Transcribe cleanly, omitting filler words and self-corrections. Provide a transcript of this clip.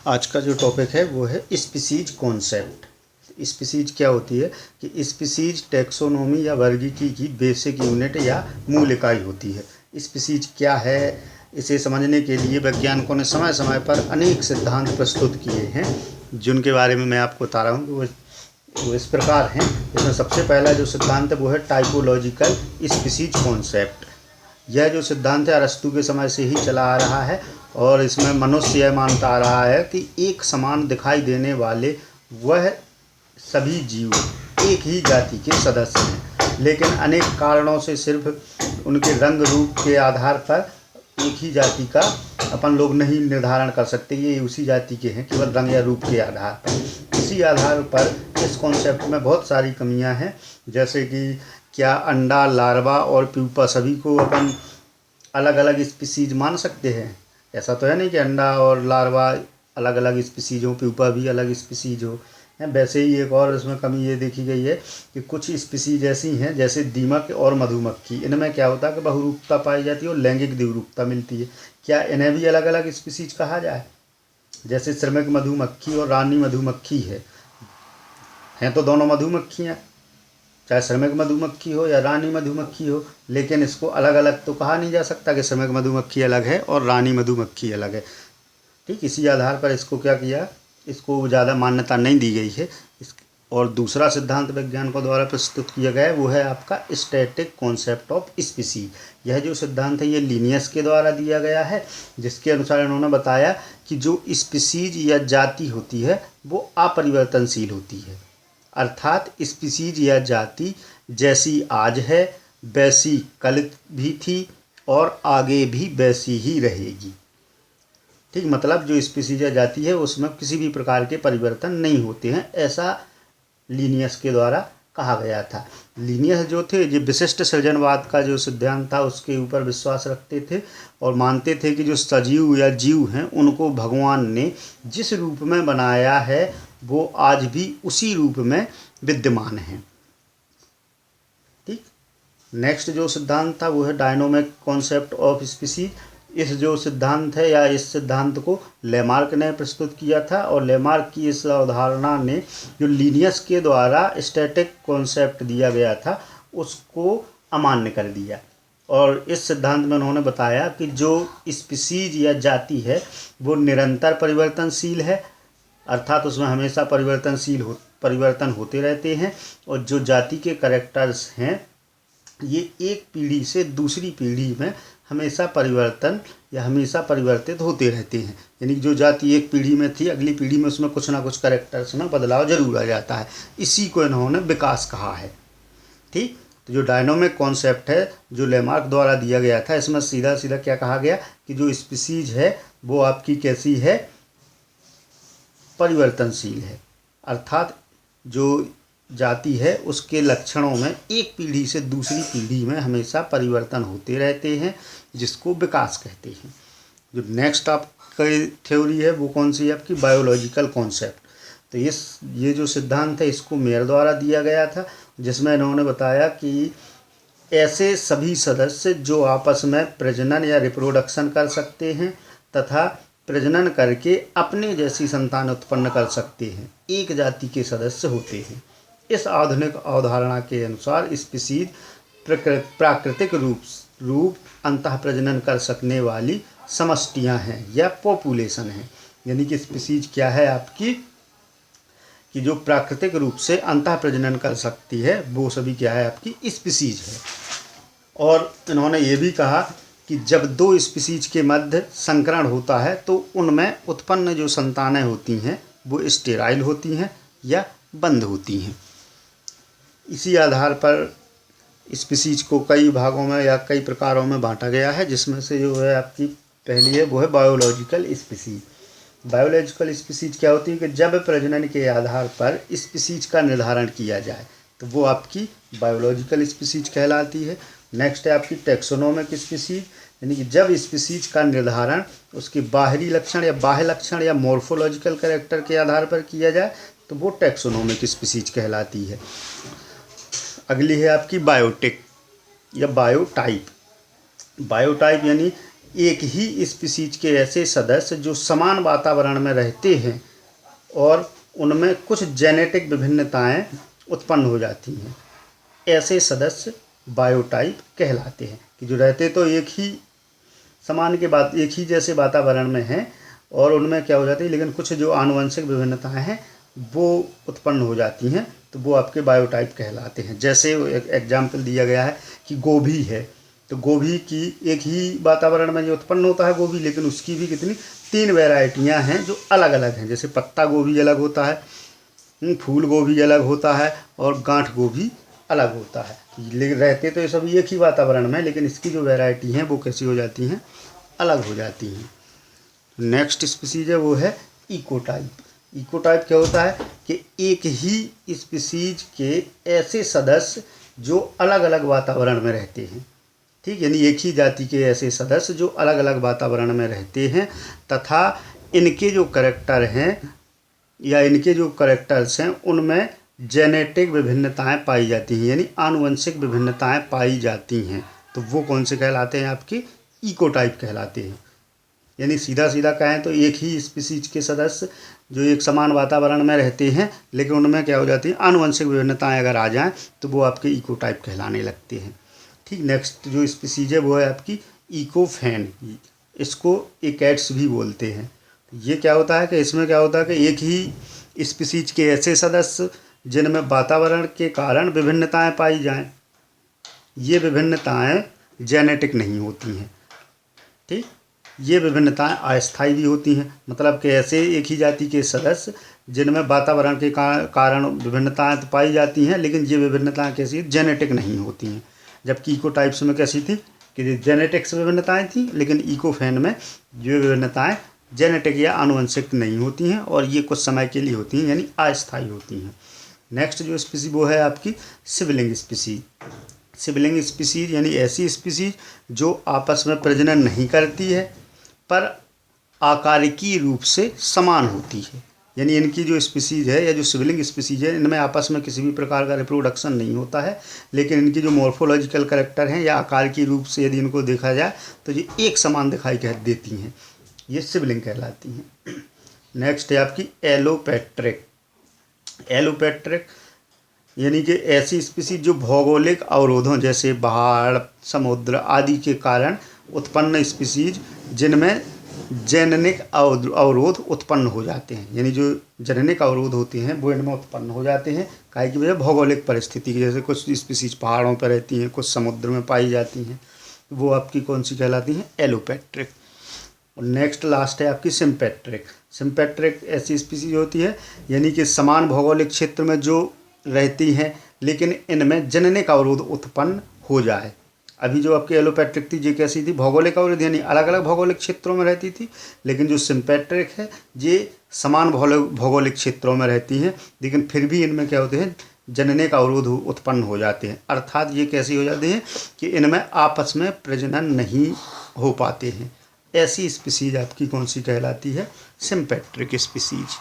आज का जो टॉपिक है वो है स्पीसीज कॉन्सेप्ट। स्पीसीज क्या होती है कि स्पीसीज टैक्सोनॉमी या वर्गीकी की बेसिक यूनिट या मूल इकाई होती है। स्पीसीज क्या है, इसे समझने के लिए वैज्ञानिकों ने समय समय पर अनेक सिद्धांत प्रस्तुत किए हैं, जिनके बारे में मैं आपको बता रहा हूँ कि वो इस प्रकार हैं। इसमें सबसे पहला जो सिद्धांत है वो है टाइपोलॉजिकल स्पीसीज कॉन्सेप्ट। यह जो सिद्धांत है अरस्तु के समय से ही चला आ रहा है और इसमें मनुष्य यह मानता आ रहा है कि एक समान दिखाई देने वाले वह सभी जीव एक ही जाति के सदस्य हैं, लेकिन अनेक कारणों से सिर्फ उनके रंग रूप के आधार पर एक ही जाति का अपन लोग नहीं निर्धारण कर सकते, ये उसी जाति के हैं केवल रंग या रूप के आधार पर। इसी आधार पर इस कॉन्सेप्ट में बहुत सारी कमियां हैं, जैसे कि क्या अंडा, लार्वा और प्यूपा सभी को अपन अलग अलग स्पीसीज मान सकते हैं? ऐसा तो है नहीं कि अंडा और लार्वा अलग अलग स्पीसीज हो, प्यूपा भी अलग स्पीसीज हो। वैसे ही एक और इसमें कमी ये देखी गई है कि कुछ स्पीसीज ऐसी हैं जैसे दीमक और मधुमक्खी, इनमें क्या होता है कि बहुरूपता पाई जाती है और लैंगिक द्विरूपता मिलती है। क्या इन्हें भी अलग अलग स्पीसीज कहा जाए? जैसे श्रमिक मधुमक्खी और रानी मधुमक्खी हैं तो दोनों मधुमक्खियाँ, चाहे श्रमिक मधुमक्खी हो या रानी मधुमक्खी हो, लेकिन इसको अलग अलग तो कहा नहीं जा सकता कि श्रमिक मधुमक्खी अलग है और रानी मधुमक्खी अलग है। ठीक, इसी आधार पर इसको क्या किया, इसको ज़्यादा मान्यता नहीं दी गई है। और दूसरा सिद्धांत वैज्ञानिकों द्वारा प्रस्तुत किया गया है वो है आपका स्टैटिक कॉन्सेप्ट ऑफ स्पीसीज। यह जो सिद्धांत है ये लीनियस के द्वारा दिया गया है, जिसके अनुसार इन्होंने बताया कि जो स्पीसीज या जाति होती है वो अपरिवर्तनशील होती है, अर्थात स्पीसीज या जाति जैसी आज है वैसी कल भी थी और आगे भी वैसी ही रहेगी। ठीक, मतलब जो स्पीसीज या जाति है उसमें किसी भी प्रकार के परिवर्तन नहीं होते हैं, ऐसा लीनियस के द्वारा कहा गया था। लीनियस जो थे ये विशिष्ट सृजनवाद का जो सिद्धांत था उसके ऊपर विश्वास रखते थे और मानते थे कि जो सजीव या जीव हैं उनको भगवान ने जिस रूप में बनाया है वो आज भी उसी रूप में विद्यमान हैं। ठीक, नेक्स्ट जो सिद्धांत था वो है डायनोमिक कॉन्सेप्ट ऑफ स्पीसीज। इस जो सिद्धांत है या इस सिद्धांत को लेमार्क ने प्रस्तुत किया था और लेमार्क की इस अवधारणा ने जो लीनियस के द्वारा स्टैटिक कॉन्सेप्ट दिया गया था उसको अमान्य कर दिया। और इस सिद्धांत में उन्होंने बताया कि जो स्पीसीज या जाति है वो निरंतर परिवर्तनशील है, अर्थात उसमें हमेशा परिवर्तन होते रहते हैं और जो जाति के कैरेक्टर्स हैं ये एक पीढ़ी से दूसरी पीढ़ी में हमेशा परिवर्तित होते रहते हैं। यानी जो जाति एक पीढ़ी में थी अगली पीढ़ी में उसमें कुछ ना कुछ कैरेक्टर्स में बदलाव जरूर आ जाता है, इसी को इन्होंने विकास कहा है। ठीक, तो जो डायनोमिक कॉन्सेप्ट है जो लेमार्क द्वारा दिया गया था इसमें सीधा सीधा क्या कहा गया कि जो स्पीसीज है वो आपकी कैसी है, परिवर्तनशील है, अर्थात जो जाति है उसके लक्षणों में एक पीढ़ी से दूसरी पीढ़ी में हमेशा परिवर्तन होते रहते हैं, जिसको विकास कहते हैं। जो नेक्स्ट आपकी थ्योरी है वो कौन सी है, आपकी बायोलॉजिकल कॉन्सेप्ट। तो ये जो सिद्धांत है इसको मेयर द्वारा दिया गया था, जिसमें इन्होंने बताया कि ऐसे सभी सदस्य जो आपस में प्रजनन या रिप्रोडक्शन कर सकते हैं तथा प्रजनन करके अपने जैसी संतान उत्पन्न कर सकते हैं एक जाति के सदस्य होते हैं। इस आधुनिक अवधारणा के अनुसार स्पीसीज प्राकृतिक रूप अंतः प्रजनन कर सकने वाली समष्टियां हैं या पॉपुलेशन हैं। यानी कि स्पीसीज क्या है आपकी कि जो प्राकृतिक रूप से अंतः प्रजनन कर सकती है वो सभी क्या है, आपकी स्पीसीज है। और इन्होंने ये भी कहा कि जब दो स्पीसीज के मध्य संकरण होता है तो उनमें उत्पन्न जो संतानें होती हैं वो स्टेराइल होती हैं या बंद होती हैं। इसी आधार पर स्पीसीज को कई भागों में या कई प्रकारों में बांटा गया है, जिसमें से जो है आपकी पहली है वो है बायोलॉजिकल स्पीसीज। बायोलॉजिकल स्पीसीज क्या होती है कि जब प्रजनन के आधार पर स्पीसीज का निर्धारण किया जाए तो वो आपकी बायोलॉजिकल स्पीसीज कहलाती है। नेक्स्ट है आपकी टैक्सोनोमिक स्पीसीज, यानी कि जब स्पीसीज का निर्धारण उसके बाहरी लक्षण या बाह्य लक्षण या मॉर्फोलॉजिकल कैरेक्टर के आधार पर किया जाए तो वो टैक्सोनोमिक स्पीसीज कहलाती है। अगली है आपकी बायोटिक या बायोटाइप। बायोटाइप यानी एक ही स्पीसीज के ऐसे सदस्य जो समान वातावरण में रहते हैं और उनमें कुछ जेनेटिक विभिन्नताएं उत्पन्न हो जाती हैं, ऐसे सदस्य बायोटाइप कहलाते हैं। कि जो रहते तो एक ही समान के बात एक ही जैसे वातावरण में हैं और उनमें क्या हो जाती है, लेकिन कुछ जो आनुवंशिक विभिन्नताएं हैं वो उत्पन्न हो जाती हैं, तो वो आपके बायोटाइप कहलाते हैं। जैसे एक एग्जाम्पल दिया गया है कि गोभी है, तो गोभी की एक ही वातावरण में जो उत्पन्न होता है गोभी, लेकिन उसकी भी कितनी 3 वैरायटियाँ हैं जो अलग अलग हैं। जैसे पत्ता गोभी अलग होता है, फूल गोभी अलग होता है और गांठ गोभी अलग होता है। लेकिन रहते तो ये सब एक ही वातावरण में, लेकिन इसकी जो वैरायटी हैं वो कैसी हो जाती हैं, अलग हो जाती हैं। नेक्स्ट स्पीसीज है वो है इकोटाइप। इकोटाइप क्या होता है कि एक ही स्पीसीज के ऐसे सदस्य जो अलग अलग वातावरण में रहते हैं, ठीक, यानी एक ही जाति के ऐसे सदस्य जो अलग अलग वातावरण में रहते हैं तथा इनके जो करैक्टर हैं या इनके जो करैक्टर्स हैं उनमें जेनेटिक विभिन्नताएं पाई जाती हैं, यानी आनुवंशिक विभिन्नताएं पाई जाती हैं, तो वो कौन से कहलाते हैं, आपके इकोटाइप कहलाते हैं। यानी सीधा सीधा कहें तो एक ही स्पीसीज के सदस्य जो एक समान वातावरण में रहते हैं लेकिन उनमें क्या हो जाती है, आनुवंशिक विभिन्नताएं अगर आ जाएं तो वो आपके इकोटाइप कहलाने लगते हैं। ठीक, नेक्स्ट जो स्पीसीज है वो है आपकी इकोफेन। इसको एकैट्स भी बोलते हैं। ये क्या होता है कि इसमें क्या होता है कि एक ही स्पीसीज के ऐसे सदस्य जिनमें वातावरण के कारण विभिन्नताएं पाई जाएं, ये विभिन्नताएं जेनेटिक नहीं होती हैं। ठीक, ये विभिन्नताएं अस्थायी भी होती हैं, मतलब कि ऐसे एक ही जाति के सदस्य जिनमें वातावरण के कारण विभिन्नताएं तो पाई जाती हैं लेकिन ये विभिन्नताएं कैसी जेनेटिक नहीं होती हैं। जबकि इकोटाइप्स में कैसी थी कि जेनेटिक्स विभिन्नताएं थी, लेकिन इकोफेन में ये विभिन्नताएं जेनेटिक या आनुवंशिक नहीं होती हैं और ये कुछ समय के लिए होती हैं, यानी अस्थायी होती हैं। नेक्स्ट जो स्पीसीज वो है आपकी सिबलिंग स्पीसीज। सिबलिंग स्पीसीज यानी ऐसी स्पीसीज जो आपस में प्रजनन नहीं करती है पर आकारिकी रूप से समान होती है। यानी इनकी जो स्पीसीज है या जो सिबलिंग स्पीसीज है इनमें आपस में किसी भी प्रकार का रिप्रोडक्शन नहीं होता है, लेकिन इनकी जो मॉर्फोलॉजिकल कैरेक्टर हैं या आकारिकी रूप से यदि इनको देखा जाए तो ये एक समान दिखाई देती हैं, ये सिबलिंग कहलाती हैं। नेक्स्ट है आपकी एलोपेट्रिक। एलोपेट्रिक यानी कि ऐसी स्पीसीज जो भौगोलिक अवरोधों जैसे पहाड़, समुद्र आदि के कारण उत्पन्न स्पीसीज जिनमें जेनेटिक अवरोध उत्पन्न हो जाते हैं, यानी जो जेनेटिक अवरोध होते हैं वो इनमें उत्पन्न हो जाते हैं काहे की वजह भौगोलिक परिस्थिति की। जैसे कुछ स्पीसीज पहाड़ों पर रहती हैं, कुछ समुद्र में पाई जाती हैं, वो आपकी कौन सी कहलाती हैं, एलोपेट्रिक। और नेक्स्ट लास्ट है आपकी सिम्पेट्रिक। सिम्पेट्रिक ऐसी स्पीसीज होती है यानी कि समान भौगोलिक क्षेत्र में जो रहती हैं लेकिन इनमें जेनेटिक अवरोध उत्पन्न हो जाए। अभी जो आपकी एलोपेट्रिक थी ये कैसी थी, भौगोलिक अवरोध यानी अलग अलग भौगोलिक क्षेत्रों में रहती थी, लेकिन जो सिम्पेट्रिक है ये समान भौगोलिक क्षेत्रों में रहती हैं लेकिन फिर भी इनमें क्या होते हैं, जेनेटिक अवरोध उत्पन्न हो जाते हैं। अर्थात ये कैसी हो जाती हैं कि इनमें आपस में प्रजनन नहीं हो पाते हैं। ऐसी स्पीसीज आपकी कौन सी कहलाती है, सिम्पेट्रिक स्पीसीज।